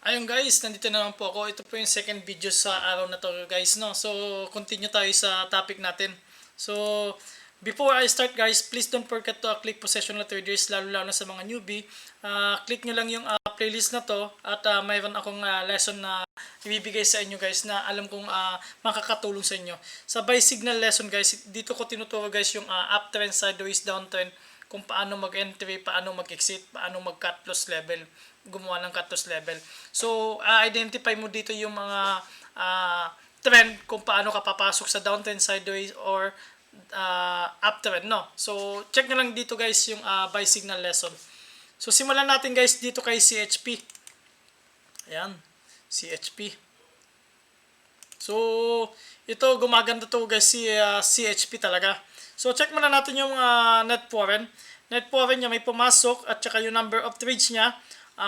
Ayun guys, nandito na naman po ako. Ito po yung second video sa araw na to guys, no. So, continue tayo sa topic natin. So, before I start guys, please don't forget to click Possessional Traders, lalo na sa mga newbie. Click nyo lang yung playlist na to at mayroon akong lesson na ibibigay sa inyo guys na alam kong makakatulong sa inyo. Sa buy signal lesson guys, dito ko tinuturo guys yung uptrend, sideways, downtrend, kung paano mag-entry, paano mag-exit, paano mag-cut loss level, gumawa ng cut loss level. So, identify mo dito yung mga trend kung paano ka papasok sa downtrend, sideways, or uptrend, no? So, check nyo lang dito guys yung buy signal lesson. So, simulan natin guys dito kay CHP. Ayan, CHP. So, ito gumaganda to guys si CHP talaga. So, check muna natin yung net foreign. Net foreign niya may pumasok at saka yung number of trades niya.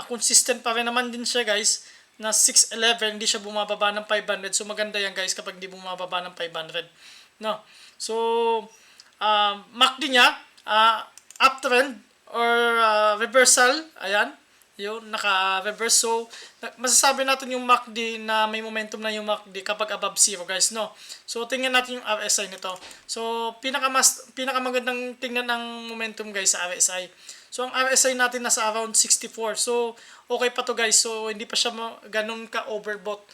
Consistent pa rin naman din siya guys na 611, hindi siya bumababa ng 500. So, maganda yan guys kapag hindi bumababa ng 500. No? So, MACD niya, uptrend or reversal. Ayan. Yun, naka-reverse. So, masasabi natin yung MACD na may momentum na yung MACD kapag above 0 guys, no? So, tingnan natin yung RSI nito. So, pinakamagandang tingnan ng momentum guys sa RSI. So, ang RSI natin nasa around 64. So, okay pa to guys. So, hindi pa siya ganun ka-overbought.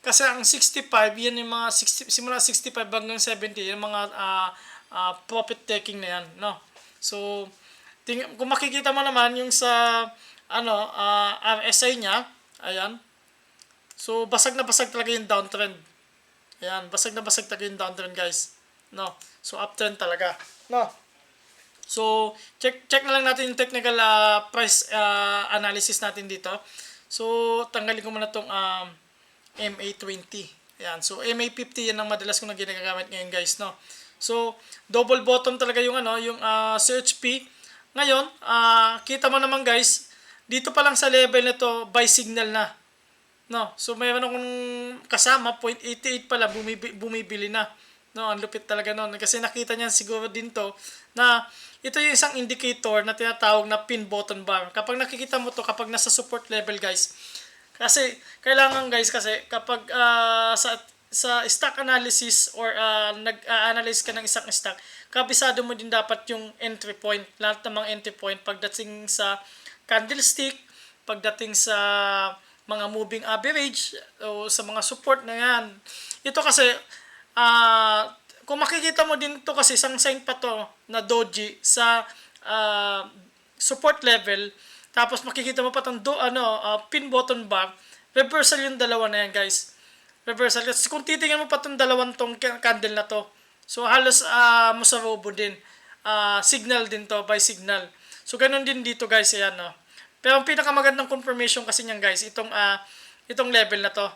Kasi ang 65, yan yung mga 60, simula 65 hanggang 70, yung mga profit taking na yan, no? So, kung makikita mo naman yung sa RSI niya, ayan. So, basag na basag talaga yung downtrend. Ayan, basag na basag talaga yung downtrend, guys. No. So, uptrend talaga. No. So, check na lang natin yung technical price analysis natin dito. So, tanggalin ko muna tong MA20. Ayan. So, MA50 yan ang madalas kong ginagamit ngayon, guys, no. So, double bottom talaga yung yung CHP. Ngayon, kita mo naman guys, dito pa lang sa level na to, buy signal na. No? So, mayroon akong kasama, 0.88 pala, bumibili na. No, ang lupit talaga noon. Kasi nakita niya siguro din to, na ito yung isang indicator na tinatawag na pin bottom bar. Kapag nakikita mo to, kapag nasa support level guys, kasi, kailangan guys, kasi kapag sa stock analysis or nag-analyze ka ng isang stock, kabisado mo din dapat yung entry point, lahat ng mga entry point pagdating sa candlestick, pagdating sa mga moving average o sa mga support na yan. Ito kasi kung makikita mo din to kasi isang sign pa to na doji sa support level, tapos makikita mo pa tong pin bottom bar, reversal yung dalawa na yan guys. Reversal. Kasi kung titingnan mo pa itong dalawang tong candle na to, so halos masarobo din. Signal din to, by signal. So ganun din dito guys, ayan no. Pero ang pinakamagandang confirmation kasi niyan guys, itong level na to.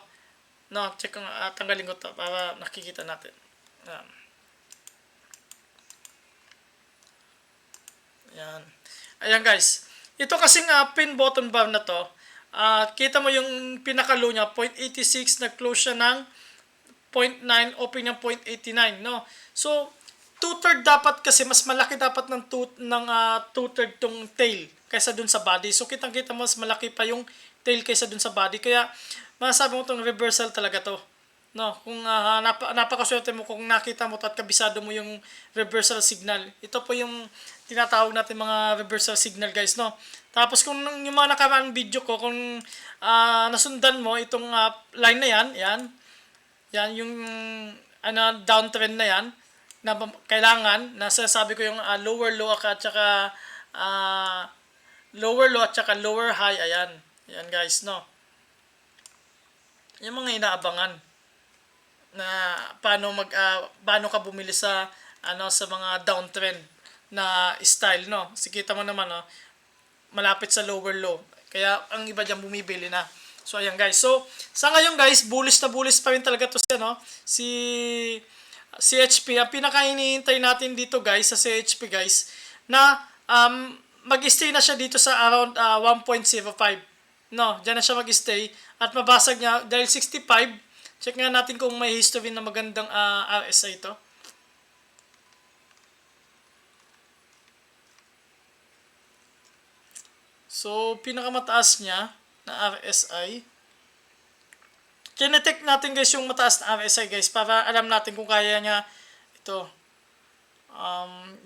No, check kung tanggalin ko to para nakikita natin. Ayan. Ayan guys. Ito kasing pin bottom bar na to, kita mo yung pinaka-low niya, 0.86, nag-close siya ng 0.9, open niya 0.89, no? So, 2/3 dapat kasi, mas malaki dapat ng 2/3 tong tail kaysa dun sa body. So, kitang-kita mo, mas malaki pa yung tail kaysa dun sa body. Kaya, masasabi mo tong reversal talaga to. No, kung napakaswerte mo kung nakita mo at kabisado mo yung reversal signal. Ito po yung tinatawag natin mga reversal signal guys, no. Tapos kung yung mga nakaraang video ko, kung nasundan mo itong line na yan, yan yung downtrend na yan, na kailangan, nasasabi ko yung lower low at saka lower low at saka lower high, ayan. Yan guys, no. Yung mga inaabangan na paano ka bumili sa sa mga downtrend na style, no. Kita mo naman, no, malapit sa lower low. Kaya ang iba diyan bumibili na. So ayan guys. So sa ngayon guys, bullish pa rin talaga to si CHP. Ang pinaka-hinihintay natin dito guys sa CHP guys na mag-stay na siya dito sa around 1.05. No, diyan na siya mag-stay at mabasag niya dahil 65. Check nga natin kung may history na magandang RSI ito. So, pinakamataas niya, na RSI. Kinetik natin guys yung mataas na RSI guys para alam natin kung kaya niya ito.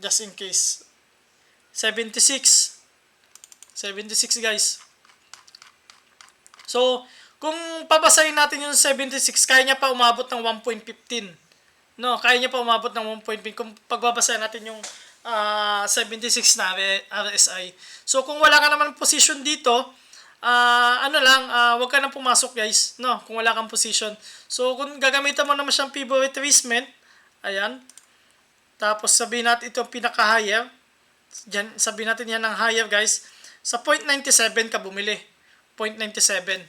Just in case. 76 guys. So, kung pabasahin natin yung 76, kaya niya pa umabot ng 1.15. No, kaya niya pa umabot ng 1.15 kung pagbabasahin natin yung 76 na RSI. So, kung wala ka naman position dito, wag ka nang pumasok guys, no, kung wala kang position. So, kung gagamitan mo naman siyang pivot retracement, ayan, tapos sabihin natin ito pinaka-higher, sabihin natin yan ng higher guys, sa 0.97 ka bumili, 0.97,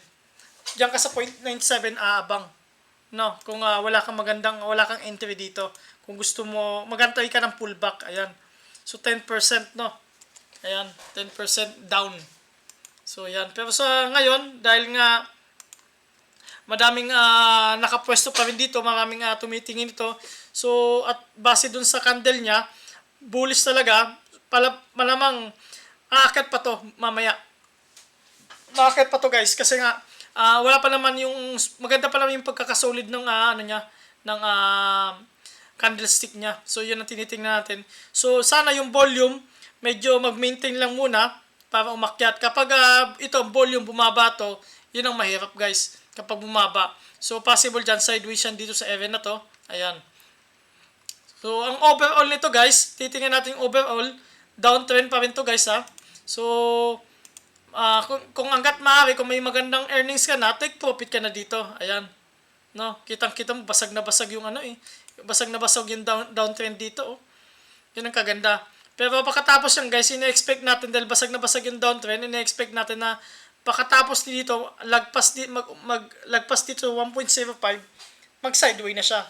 diyan ka sa 0.97 aabang, no, kung wala kang entry dito, kung gusto mo, magantay ka ng pullback, ayan, so 10%, no, ayan, 10% down. So, yan. Pero sa ngayon, dahil nga madaming nakapwesto pa rin dito, maraming tumitingin ito. So, at base dun sa candle niya, bullish talaga. Malamang aakyat pa to mamaya. Aakyat pa to guys. Kasi nga, wala pa naman yung, maganda pa naman yung pagkakasolid ng, ng candlestick niya. So, yun ang tinitingnan natin. So, sana yung volume, medyo mag-maintain lang muna para umakyat. Kapag ito, volume bumaba to, yun ang mahirap guys. Kapag bumaba. So, possible dyan, sideways yan dito sa area na to. Ayan. So, ang overall nito guys, titingnan natin yung overall. Downtrend pa rin to guys ha. So, kung hanggat maaari, kung may magandang earnings ka na, take profit ka na dito. Ayan. No, kitang-kita mo, basag na basag yung basag na basag yung downtrend dito. Oh. Yun ang kaganda. Pero pagkatapos yan guys, ina-expect natin dahil basag na basag yung downtrend, ina-expect natin na pagkatapos dito, lagpas dito 1.05, mag-sideway na siya.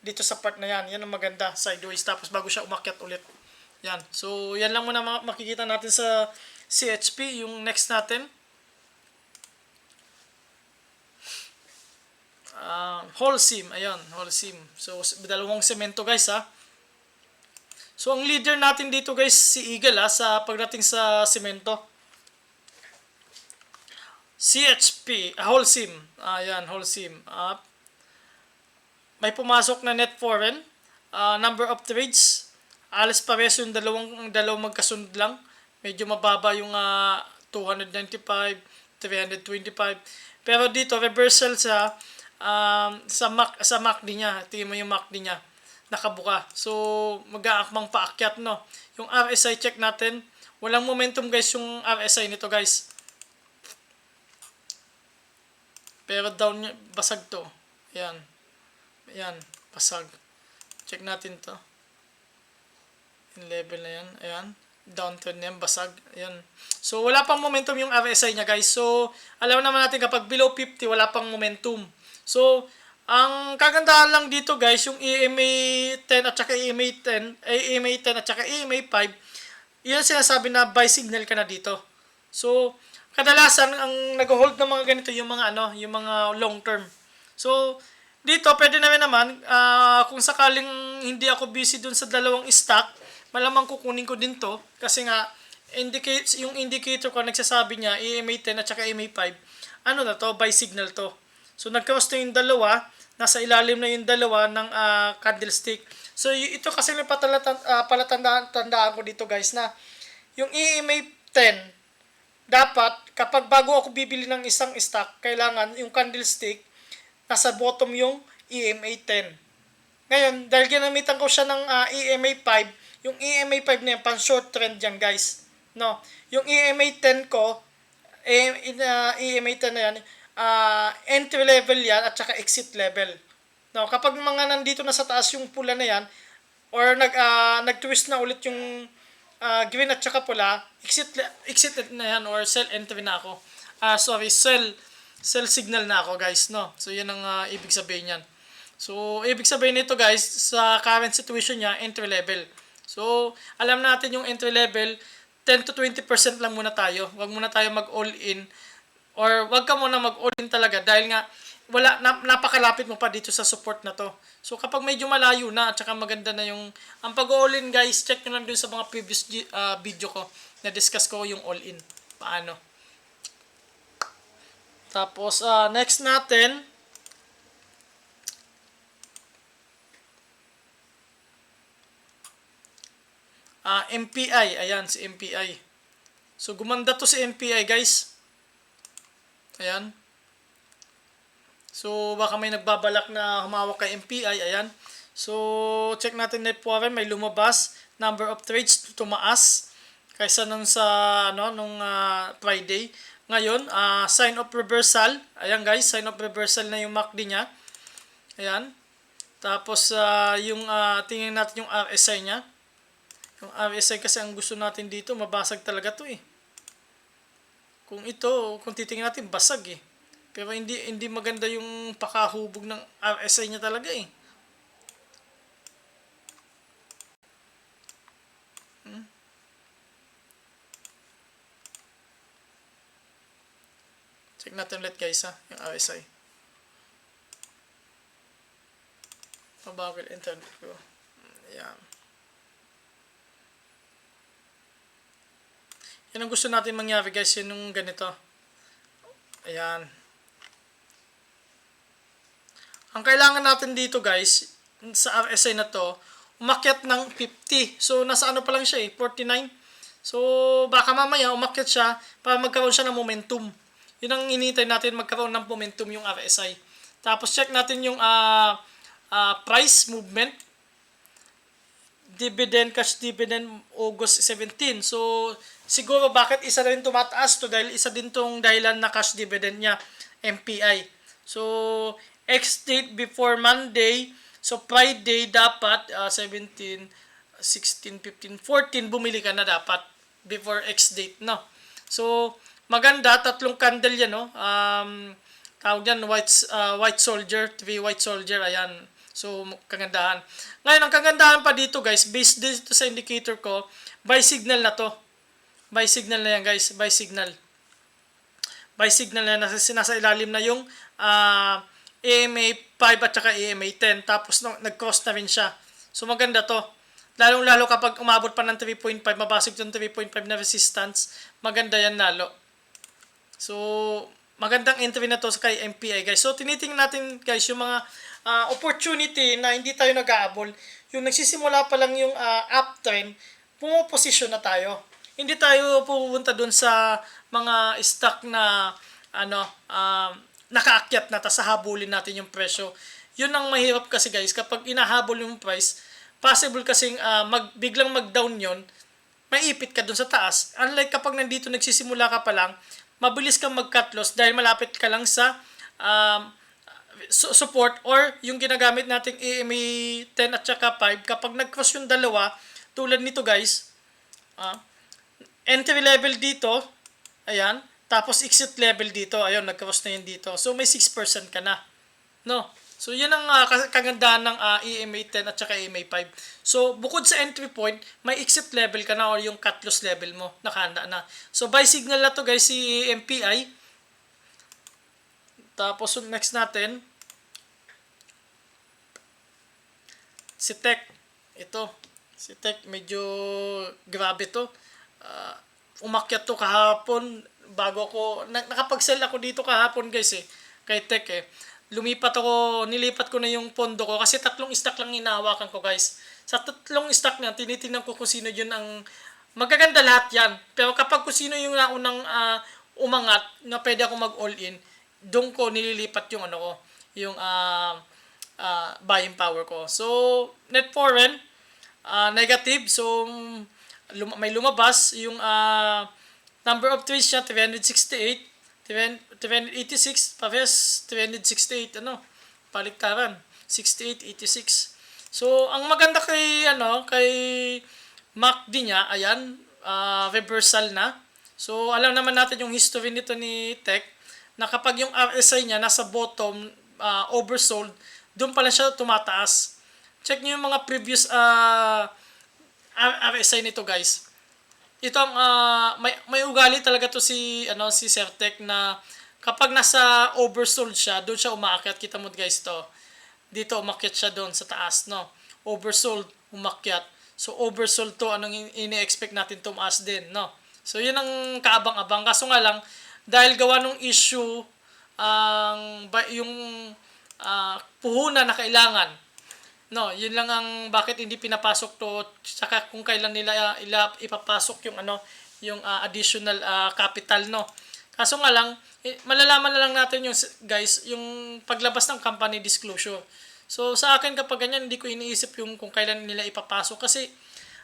Dito sa part na yan. Yan ang maganda, sideways. Tapos bago siya umakyat ulit. Yan. So, yan lang muna makikita natin sa CHP. Yung next natin. Holcim. Ayan, Holcim. So, dalawang semento guys ha. So, ang leader natin dito guys, si Eagle sa pagdating sa semento. CHP, Holcim. Ayan, Holcim. May pumasok na net foreign. Number of trades. Alas pares yung dalawang magkasunod lang. Medyo mababa yung 295, 325. Pero dito, reversal sa MACD niya. Tingnan mo yung MACD niya. Nakabuka. So, mag-aakmang paakyat, no? Yung RSI check natin. Walang momentum, guys, yung RSI nito, guys. Pero down niya, basag to. Ayan. Ayan, basag. Check natin to. Yung level na yan. Ayan. Downtrend na yan, basag. Ayan. So, wala pang momentum yung RSI niya, guys. So, alam naman natin kapag below 50, wala pang momentum. So, ang kagandahan lang dito guys, yung EMA 10 at saka EMA 10, EMA 10 at saka EMA 5, yun sinasabi na buy signal ka na dito. So, kadalasan ang nag-hold ng mga ganito yung mga yung mga long term. So, dito pwede na rin naman kung sakaling hindi ako busy dun sa dalawang stock, malamang kukunin ko din to kasi nga yung indicator ko nagsasabi niya EMA 10 at saka EMA 5, na to, buy signal to. So, nagkaroon na yung dalawa, nasa ilalim na yung dalawa ng candlestick. So, ito kasi may palatandaan ko dito guys na yung EMA 10, dapat kapag bago ako bibili ng isang stock, kailangan yung candlestick, nasa bottom yung EMA 10. Ngayon, dahil ginamitan ko siya ng EMA 5, yung EMA 5 na yan, pan short trend yan guys. No? Yung EMA 10 ko, EMA 10 na yan, entry level yan at saka exit level. No, kapag mga nandito na sa taas yung pula na yan or nag-twist na ulit yung green at saka pula, exit na yan or sell entry na ako. Sell signal na ako guys, no. So yan ang ibig sabihin niyan. So ibig sabihin nito guys, sa current situation niya, entry level. So alam natin yung entry level, 10 to 20% lang muna tayo. Wag muna tayo mag all in. Or wag ka muna mag-all-in talaga dahil nga napakalapit mo pa dito sa support na to. So kapag medyo malayo na at saka maganda na yung ang pag-all-in guys, check nyo lang dun sa mga previous video ko na discuss ko yung all-in. Paano? Tapos, next natin, MPI. Ayan, si MPI. So, gumanda to si MPI, guys. Ayan. So, baka may nagbabalak na humawak kay MPI. Ayan. So, check natin net foreign. May lumabas. Number of trades tumaas kaysa nung sa nung Friday. Ngayon, sign of reversal. Ayan, guys. Sign of reversal na yung MACD niya. Ayan. Tapos, tingnan natin yung RSI niya. Yung RSI kasi ang gusto natin dito, mabasag talaga to eh. Kung titingnan natin, basag eh. Pero hindi maganda yung pakahubog ng RSI niya talaga eh. Check natin ulit guys yung RSI. Mabagal internet ko. Ayan. Yan ang gusto natin mangyari guys, yun yung ganito. Ayan. Ang kailangan natin dito guys, sa RSI na to, umakyat ng 50. So, nasa pa lang siya 49. So, baka mamaya umakyat siya para magkaroon siya ng momentum. Yun ang inintay natin, magkaroon ng momentum yung RSI. Tapos, check natin yung price movement. Cash dividend, August 17. So, siguro bakit isa rin tumataas to dahil isa din tong dahilan na cash dividend niya, MPI. So, ex-date before Monday. So, Friday dapat 17, 16, 15, 14 bumili ka na dapat before ex-date, no? So, maganda, 3 candle yan, no? Tawag yan, white soldier, 3 white soldier, ayan. So, kagandahan. Ngayon, ang kagandahan pa dito, guys, based dito sa indicator ko, buy signal na to. Buy signal na yan, guys. Buy signal. Buy signal na yan. Nasa ilalim na yung EMA 5 at saka EMA 10. Tapos, nag-cross na rin siya. So, maganda to. Lalong-lalo kapag umabot pa ng 3.5, mabasig yung 3.5 na resistance, maganda yan lalo. So, magandang entry na to sa kay MPI, guys. So, tinitingnan natin, guys, yung mga opportunity na hindi tayo nag-aabol. Yung nagsisimula pa lang yung uptrend, pumoposisyon na tayo. Hindi tayo pupunta dun sa mga stock na nakaakyat na, tas habulin natin yung presyo. Yun ang mahirap kasi guys, kapag inahabol yung price, possible kasing biglang mag-down yun, maipit ka dun sa taas. Unlike kapag nandito nagsisimula ka pa lang, mabilis kang mag-cut loss dahil malapit ka lang sa support or yung ginagamit nating EMA 10 at saka 5. Kapag nag-cross yung dalawa, tulad nito guys, entry level dito, ayan, tapos exit level dito, ayun, nag-cross na yun dito. So, may 6% ka na, no? So, yun ang kagandahan ng EMA 10 at saka EMA 5. So, bukod sa entry point, may exit level ka na or yung cut loss level mo, nakahanda na. So, buy signal na to guys, si MPI. Tapos, next natin, si Tech. Ito, si Tech, medyo grabe to. Umakyat to kahapon, bago ako, nakapag-sell ako dito kahapon guys kay Tech nilipat ko na yung pondo ko kasi 3 stock lang hinahawakan ko guys. Sa 3 stock na, tinitingnan ko kung sino yun ang magaganda lahat yan. Pero kapag kung sino yung naunang umangat na pwede ako mag-all-in, doon ko nililipat yung yung buying power ko. So, net foreign, negative. So, may lumabas yung number of trades niya, 368. 386, parehas 368, paliktaran, 68, 86. So, ang maganda kay MACD niya, ayan, reversal na. So, alam naman natin yung history nito ni Tech, na kapag yung RSI niya nasa bottom, oversold, doon pala siya tumataas. Check niyo yung mga previous RSI nito, guys. Ito ang may ugali talaga to si Sir Tech na kapag nasa oversold siya, doon siya umaakyat. Kita mo guys to. Dito umakyat siya doon sa taas, no. Oversold, umakyat. So oversold to, anong ini-expect natin tumaas din, no. So yun ang kaabang-abang. Kaso nga lang, dahil gawa nung issue yung puhunan na kailangan. No, yun lang ang bakit hindi pinapasok to, saka kung kailan nila ipapasok yung yung additional capital, no. Kaso nga lang, malalaman na lang natin yung guys, yung paglabas ng company disclosure. So sa akin kapag ganyan, hindi ko iniisip yung kung kailan nila ipapasok kasi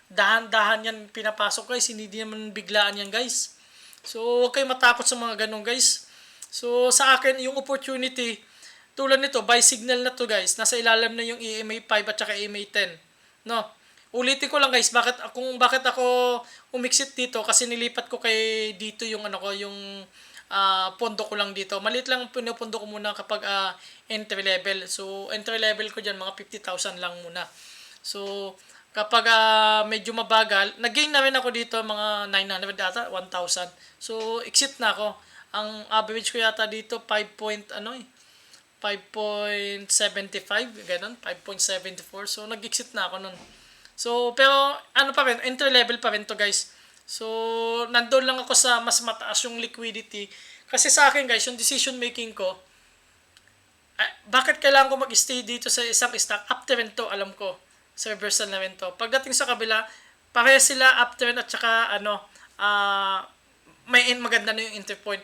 dahan-dahan yan pinapasok guys, hindi naman biglaan yan guys. So huwag kayong matakot sa mga ganun guys. So sa akin, yung opportunity, tulad nito, by signal na to guys, nasa ilalim na yung EMA 5 at saka EMA 10. No? Ulitin ko lang guys, bakit ako umixit dito kasi nilipat ko kay dito yung yung pondo ko lang dito. Maliit lang pinupondo ko muna kapag entry level. So entry level ko diyan mga 50,000 lang muna. So kapag medyo mabagal, nag-gain na rin ako dito mga 900 data, 1,000. So exit na ako. Ang average ko yata dito 5.75, ganun, 5.74. So nag-exit na ako nun. So, pero pa rin, entry level pa rin to guys. So, nandoon lang ako sa mas mataas yung liquidity. Kasi sa akin guys, yung decision making ko, bakit kailangan ko mag-stay dito sa isang stock? Uptrend to, alam ko. Sa reversal na rin to. Pagdating sa kabila, parehas sila uptrend at saka may maganda na yung entry point.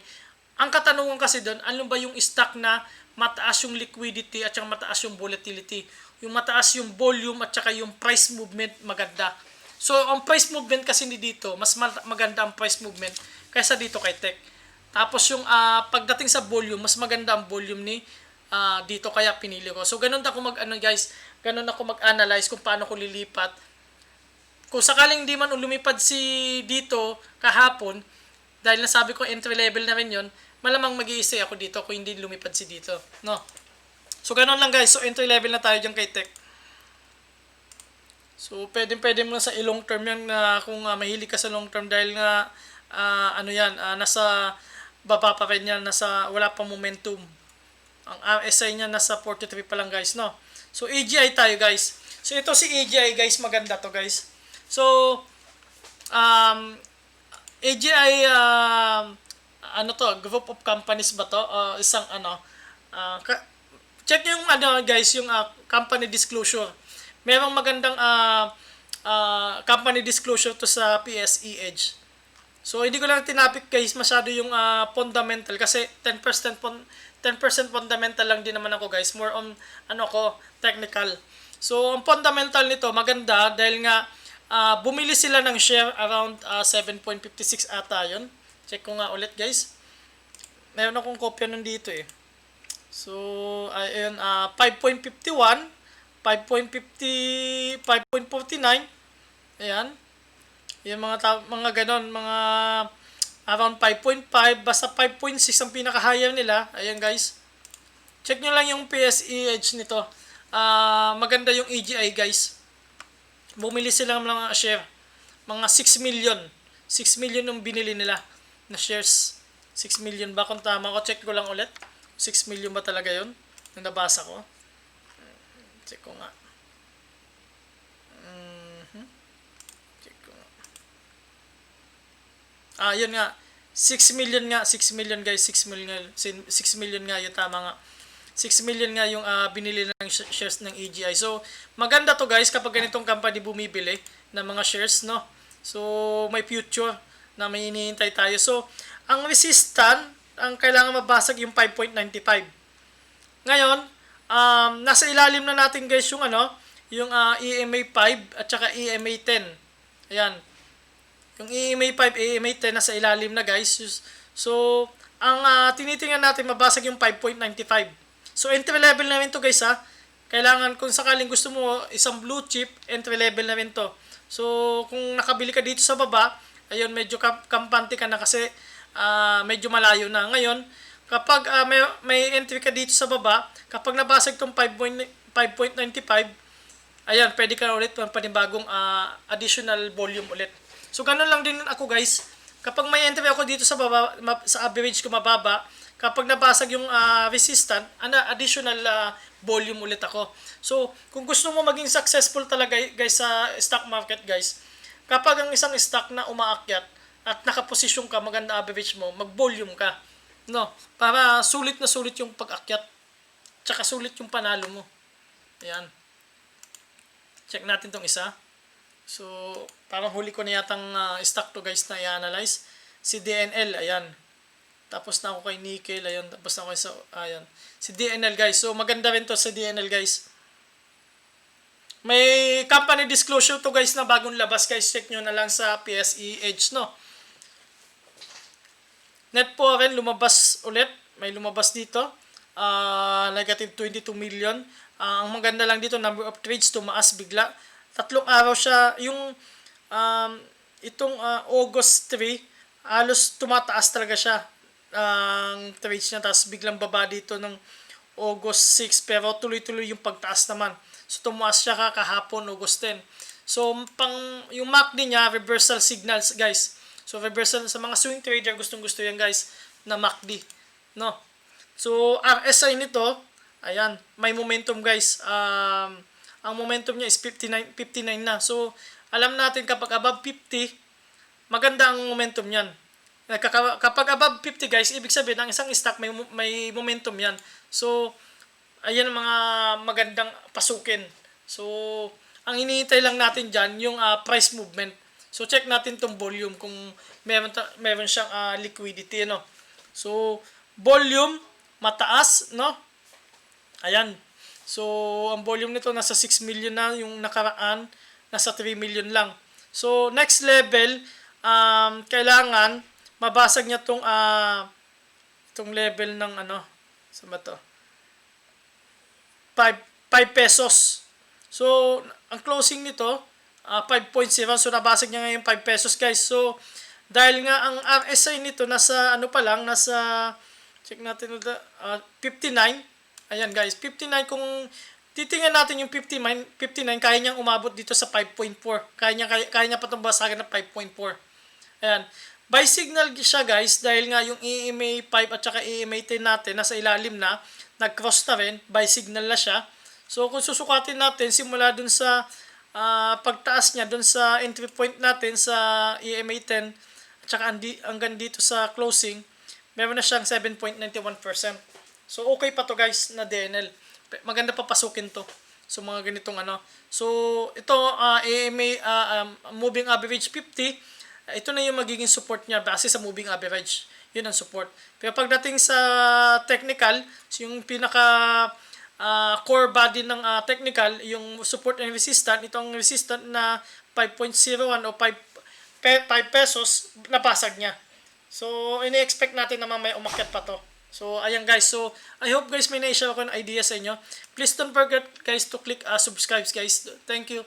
Ang katanungan kasi doon, ano ba yung stock na mataas yung liquidity at saka mataas yung volatility? Yung mataas yung volume at saka yung price movement maganda. So, ang price movement kasi ni dito, mas maganda ang price movement kaysa dito kay Tech. Tapos yung pagdating sa volume, mas maganda ang volume ni dito kaya pinili ko. So, ganun ako ganun ako mag-analyze kung paano ko lilipat. Kung sakaling di man lumipad si dito kahapon, dahil nasabi ko entry level na rin yun, malamang mag-i-stay ako dito kung hindi lumipad si dito. No? So, ganun lang guys. So, entry level na tayo dyan kay Tech. So, pwede mo sa long term yan na kung mahilig ka sa long term dahil nga, nasa baba pa rin yan, wala pa momentum. Ang RSI niya nasa 43 pa lang guys, no? So, AGI tayo guys. So, ito si AGI guys, maganda to guys. So, AGI, group of companies ba to? Isang check nyo yung guys, yung company disclosure. Merong magandang company disclosure to sa PSE Edge. So hindi ko lang tinapik guys masyado yung fundamental kasi 10% fundamental lang din naman ako guys. More on technical. So ang fundamental nito maganda dahil nga bumili sila ng share around 7.56 ata yun. Check ko nga ulit guys. Meron akong kopya nun dito eh. So, ayun, 5.51, 5.50, 5.49, ayan. Yung mga ganon, mga around 5.5, basta 5.6 ang pinaka-higher nila. Ayan guys. Check nyo lang yung PSE Edge nito. Maganda yung AGI guys. Bumili sila ng mga share. Mga 6 million. 6 million yung binili nila na shares. 6 million ba? Kung tama ko, check ko lang ulit. 6 million ba talaga yun? Yung nabasa ko. Check ko nga. Check ko nga. Yun nga. 6 million nga. 6 million guys. 6 million nga. Yung tama nga. 6 million nga yung binili ng shares ng AGI. So, maganda to guys kapag ganitong company bumibili ng mga shares, no? So, may future na may hinihintay tayo. So, ang resistant, ang kailangan mabasag yung 5.95. Ngayon, nasa ilalim na natin guys yung yung EMA 5 at saka EMA 10. Ayan. Yung EMA 5, EMA 10 nasa ilalim na guys. So, ang tinitingnan natin mabasag yung 5.95. So, entry level na rin to guys ha. Kailangan kung sakaling gusto mo isang blue chip, entry level na rin to. So, kung nakabili ka dito sa baba, ayun medyo kampante ka na kasi medyo malayo na. Ngayon, kapag may entry ka dito sa baba, kapag nabasag tong 5.95, ayan, pwede ka ulit panibagong additional volume ulit. So, ganun lang din ako guys. Kapag may entry ako dito sa baba, sa average ko mababa, kapag nabasag yung resistant, additional volume ulit ako. So, kung gusto mo maging successful talaga guys sa stock market guys, kapag ang isang stock na umaakyat, at nakaposisyon ka, maganda average mo, mag-volume ka. No, para sulit na sulit yung pag-akyat. Tsaka sulit yung panalo mo. Ayan. Check natin tong isa. So, parang huli ko na yatang stock to guys na i-analyze. Si DNL, ayan. Tapos na ako kay Nickel, ayan. Tapos na ako sa, ayan. Si DNL guys. So, maganda rin to sa DNL guys. May company disclosure to guys na bagong labas guys. Check nyo na lang sa PSE Edge, no? Net po rin lumabas ulit. May lumabas dito. Negative 22 million. Ang maganda lang dito, number of trades tumaas bigla. 3 araw siya. Yung itong August 3, halos tumataas talaga siya. Ang trades niya. Tapos biglang baba dito ng August 6. Pero tuloy-tuloy yung pagtaas naman. So tumaas siya kahapon, August 10. So yung MACD niya, reversal signals guys. So reversal sa mga swing trader, gustong-gusto yan guys na MACD, no? So RSI nito, ayan, may momentum guys. Ang momentum niya is 59 na. So alam natin kapag above 50, maganda ang momentum niyan. Kapag above 50 guys, ibig sabihin ang isang stock may momentum yan. So ayan mga magandang pasukin. So ang hinihintay lang natin diyan yung price movement. So check natin tong volume kung meron siyang liquidity, no. So volume mataas, no. Ayan. So ang volume nito nasa 6 million na, yung nakaraan nasa 3 million lang. So next level, kailangan mabasag niya itong level ng sa ba to? 5 pesos. So ang closing nito 5.0, so nabasag niya ngayon 5 pesos guys. So dahil nga ang RSI nito nasa nasa check natin 59. Ayan guys, 59. Kung titingnan natin yung 59, kaya niyang umabot dito sa 5.4. Kaya niya pa itong basagan na 5.4. Ayan. Buy signal siya guys dahil nga yung EMA 5 at saka EMA 10 natin nasa ilalim na, nag-cross na rin, buy signal na siya. So kung susukatin natin simula dun sa pagtaas niya dun sa entry point natin sa EMA 10 at saka hanggang dito sa closing, meron na siyang 7.91%. So okay pa to guys na DNL. Maganda pa pasukin to. So mga ganitong So ito EMA moving average 50, ito na yung magiging support niya base sa moving average. Yun ang support. Pero pagdating sa technical, yung pinaka core body ng technical, yung support and resistance, itong resistance na 5.01 o 5 pesos, napasag niya. So, ini-expect natin na may umakyat pa to. So, ayan guys. So, I hope guys may na-share ako ng idea sa inyo. Please don't forget guys to click subscribe guys. Thank you.